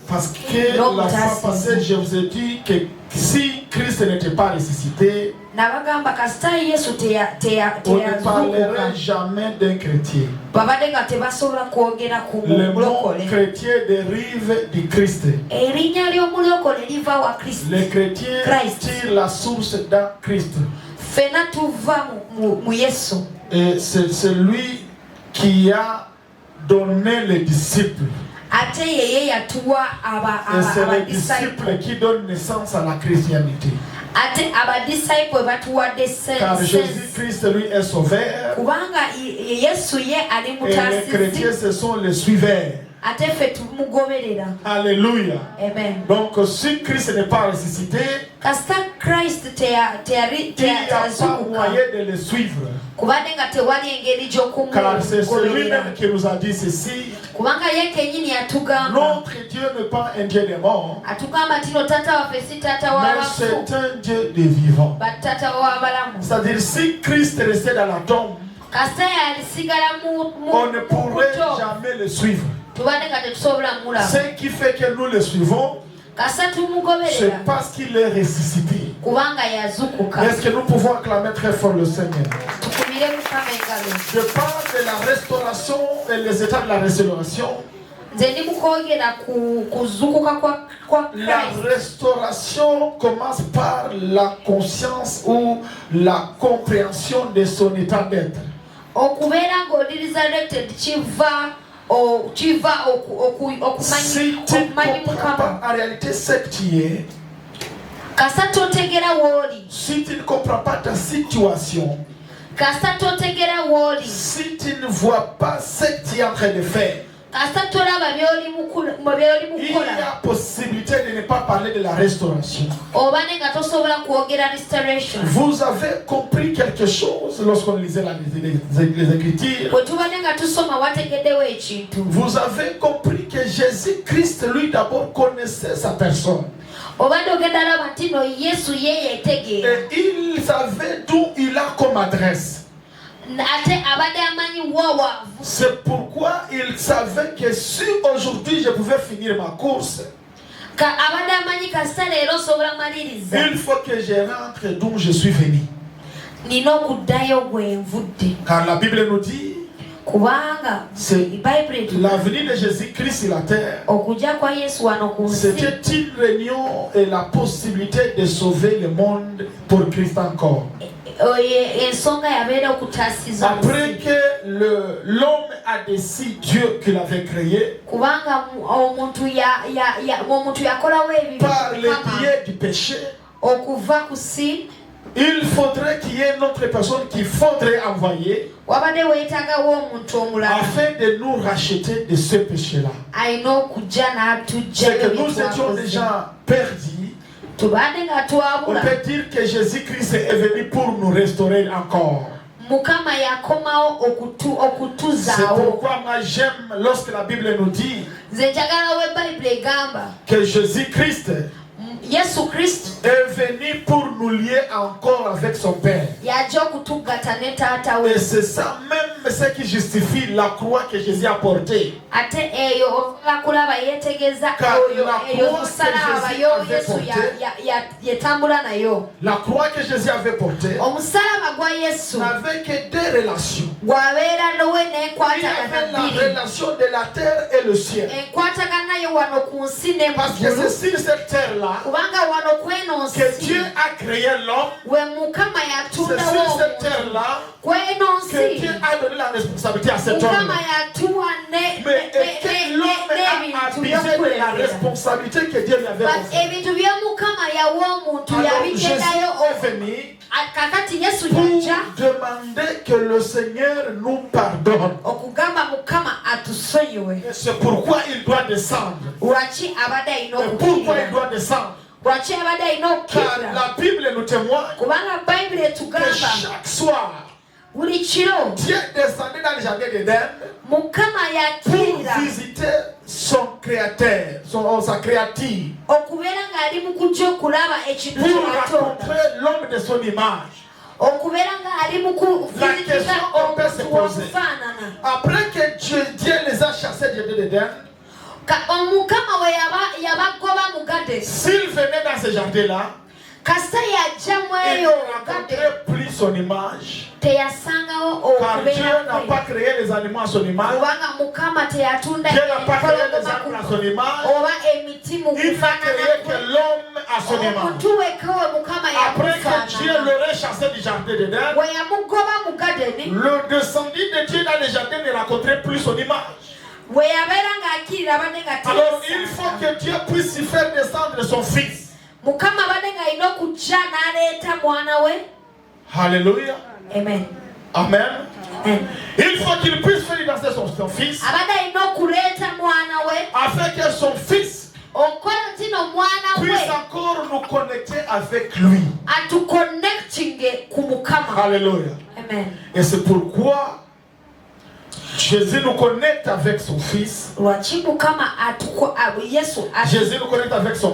Parce que la fois passée, je vous ai dit que si Christ n'était pas ressuscité, on ne parlerait jamais d'un chrétien. Le mot chrétien dérive du Christ. Le chrétien tire la source dans Christ. Et c'est celui qui a donné les disciples. Et c'est les disciples qui donnent naissance à la chrétienté. Car Jésus-Christ, lui, est sauveur. Et les chrétiens, ce sont les suiveurs. Alléluia. Amen. Donc, si Christ n'est pas ressuscité, il n'y a pas moyen de le suivre. Car c'est celui-même qui nous a dit ceci. Notre Dieu n'est pas un Dieu des morts, mais c'est un Dieu des vivants. C'est-à-dire, si Christ restait dans la tombe, on ne pourrait jamais le suivre. Ce qui fait que nous le suivons, c'est parce qu'il est ressuscité. Est-ce que nous pouvons acclamer très fort le Seigneur? Je parle de la restauration et les états de la restauration. La restauration commence par la conscience ou la compréhension de son état d'être. Si tu ne comprends pas en réalité ce que tu es, si tu ne comprends pas ta situation, si tu ne vois pas ce que tu es en train de faire, il y a possibilité de ne pas parler de la restauration. Vous avez compris quelque chose lorsqu'on lisait les Écritures. Vous avez compris que Jésus-Christ, lui d'abord, connaissait sa personne. Et il savait d'où il a comme adresse. C'est pourquoi il savait que si aujourd'hui je pouvais finir ma course, il faut que je rentre d'où je suis venu. Car la Bible nous dit, c'est la venue de Jésus-Christ sur la terre. C'était une réunion et la possibilité de sauver le monde pour Christ encore. Après que l'homme a décidé Dieu qu'il avait créé par le biais du péché, il faudrait qu'il y ait une autre personne qu'il faudrait envoyer afin de nous racheter de ce péché-là. C'est que nous étions déjà perdus. On peut dire que Jésus-Christ est venu pour nous restaurer encore. C'est pourquoi moi j'aime lorsque la Bible nous dit que Jésus-Christ est venu pour nous lier encore avec son Père. Et c'est ça même ce qui justifie la croix que Jésus a portée. Car la croix que Jésus avait portée n'avait que deux relations. Il y avait la relation de la terre et le ciel. Parce que c'est sur cette terre-là que Dieu a créé l'homme. C'est sur cette terre-là que Dieu a donné la responsabilité à cet homme. Mais que l'homme a abusé de la responsabilité que Dieu lui avait confiée. Alors Jésus est venu pour demander que le Seigneur nous pardonne. Et c'est pourquoi il doit descendre. Et pourquoi il doit descendre? Car la Bible nous témoigne que chaque soir Dieu descendait dans le jardin d'Éden pour visiter son créateur, sa créature, pour rencontrer l'homme de son image. La question qu'on peut se poser, après que Dieu les a chassés du jardin d'Éden, S'il venait dans ce jardin-là, il ne rencontrait plus son image. Car Dieu n'a pas créé les animaux à son image. Dieu n'a pas créé les arbres à son image. Il n'a créé que l'homme à son image. Après que Dieu l'aurait chassé du jardin d'Éden, le descendant de Dieu dans le jardin ne rencontrait plus son image. Alors il faut que Dieu puisse y faire descendre son fils. Alléluia. Amen. Amen. Il faut qu'il puisse faire danser son fils, afin que son fils puisse encore nous connecter avec lui. Alléluia. Amen. Et c'est pourquoi Jésus nous connecte avec son fils. Jésus nous connecte avec son